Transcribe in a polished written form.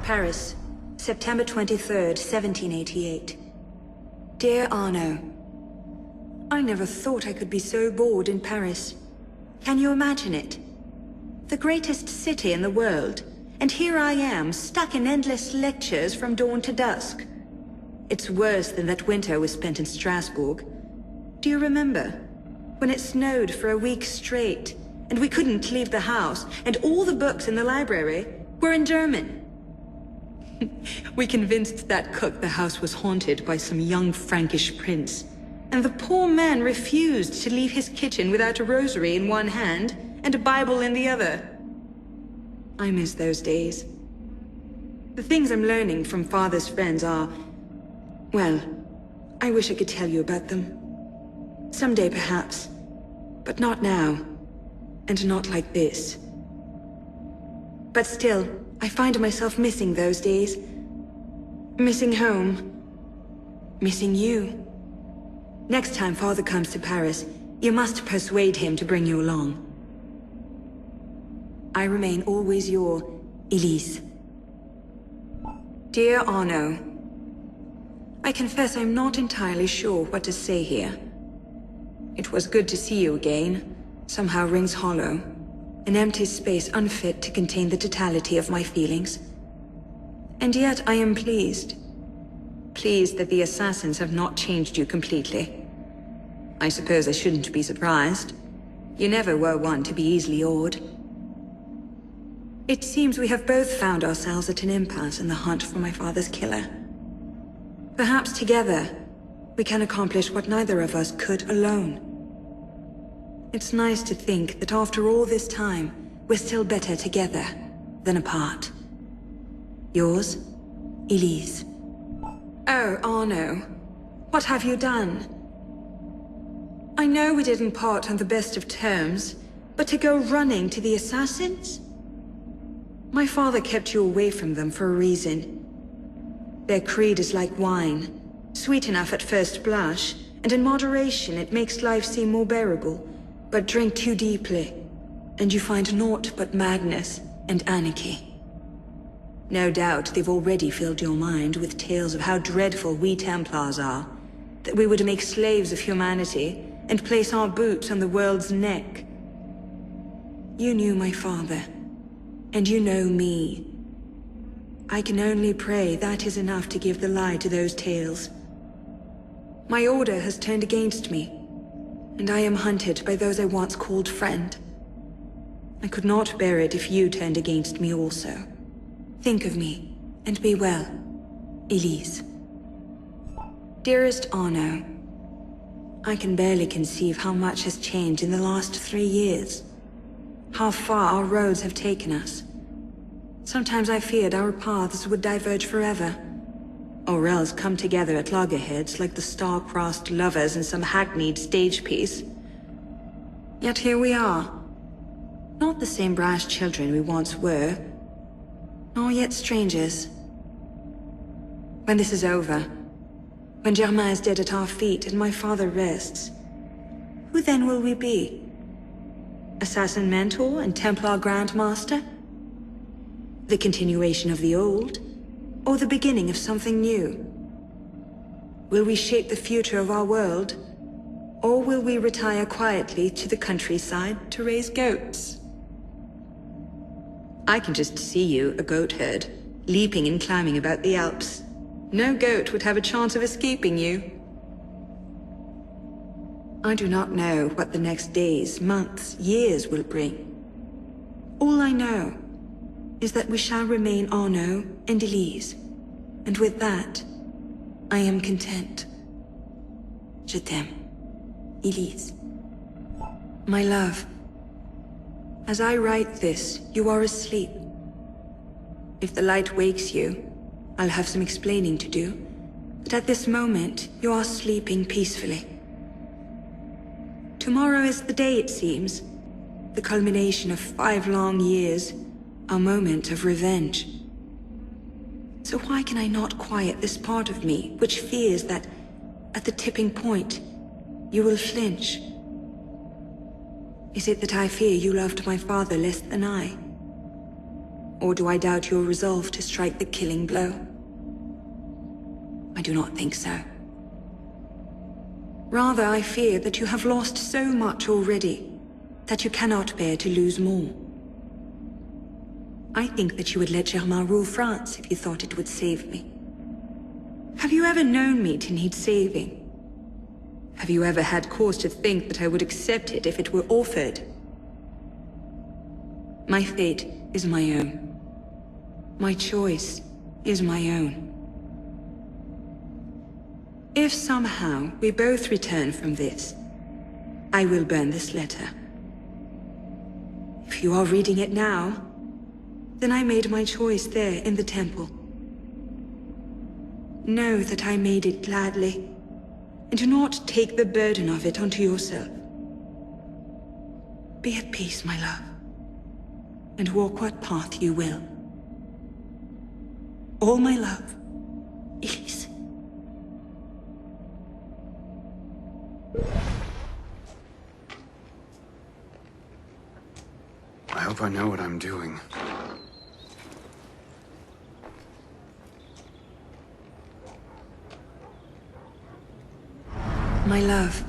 Paris, September 23rd, 1788. Dear Arno, I never thought I could be so bored in Paris. Can you imagine it? The greatest city in the world, and here I am, stuck in endless lectures from dawn to dusk. It's worse than that winter we spent in Strasbourg. Do you remember? When it snowed for a week straight, and we couldn't leave the house, and all the books in the library were in German. We convinced that cook the house was haunted by some young Frankish prince, and the poor man refused to leave his kitchen without a rosary in one hand and a Bible in the other. I miss those days. The things I'm learning from Father's friends are... well, I wish I could tell you about them. Someday, perhaps. But not now. And not like this. But still, I find myself missing those days. Missing home. Missing you. Next time Father comes to Paris, you must persuade him to bring you along. I remain always your Elise. Dear Arno, I confess I'm not entirely sure what to say here. It was good to see you again. Somehow rings hollow. An empty space unfit to contain the totality of my feelings. And yet I am pleased. Pleased that the assassins have not changed you completely. I suppose I shouldn't be surprised. You never were one to be easily awed. It seems we have both found ourselves at an impasse in the hunt for my father's killer. Perhaps together, we can accomplish what neither of us could alone. It's nice to think that after all this time, we're still better together than apart. Yours, Elise. Oh, Arno, what have you done? I know we didn't part on the best of terms, but to go running to the assassins? My father kept you away from them for a reason. Their creed is like wine, sweet enough at first blush, and in moderation it makes life seem more bearable. But drink too deeply, and you find naught but madness and anarchy. No doubt they've already filled your mind with tales of how dreadful we Templars are, that we would make slaves of humanity and place our boots on the world's neck. You knew my father, and you know me. I can only pray that is enough to give the lie to those tales. My order has turned against me, and I am hunted by those I once called friend. I could not bear it if you turned against me also. Think of me, and be well, Elise. Dearest Arno, I can barely conceive how much has changed in the last 3 years. How far our roads have taken us. Sometimes I feared our paths would diverge forever, or else come together at loggerheads like the star-crossed lovers in some hackneyed stage piece. Yet here we are. Not the same brash children we once were, nor yet strangers. When this is over, when Germain is dead at our feet and my father rests, who then will we be? Assassin mentor and Templar Grandmaster? The continuation of the old? Or the beginning of something new? Will we shape the future of our world? Or will we retire quietly to the countryside to raise goats? I can just see you, a goat herd, leaping and climbing about the Alps. No goat would have a chance of escaping you. I do not know what the next days, months, years will bring. All I know is that we shall remain Arno and Elise, and with that, I am content. Je t'aime, Elise. My love, as I write this, you are asleep. If the light wakes you, I'll have some explaining to do, but at this moment, you are sleeping peacefully. Tomorrow is the day, it seems, the culmination of 5 long years, a moment of revenge. So why can I not quiet this part of me, which fears that, at the tipping point, you will flinch? Is it that I fear you loved my father less than I? Or do I doubt your resolve to strike the killing blow? I do not think so. Rather, I fear that you have lost so much already, that you cannot bear to lose more. I think that you would let Germain rule France if you thought it would save me. Have you ever known me to need saving? Have you ever had cause to think that I would accept it if it were offered? My fate is my own. My choice is my own. If somehow we both return from this, I will burn this letter. If you are reading it now, then I made my choice there in the temple. Know that I made it gladly, and do not take the burden of it onto yourself. Be at peace, my love, and walk what path you will. All my love, Elise. I hope I know what I'm doing. My love.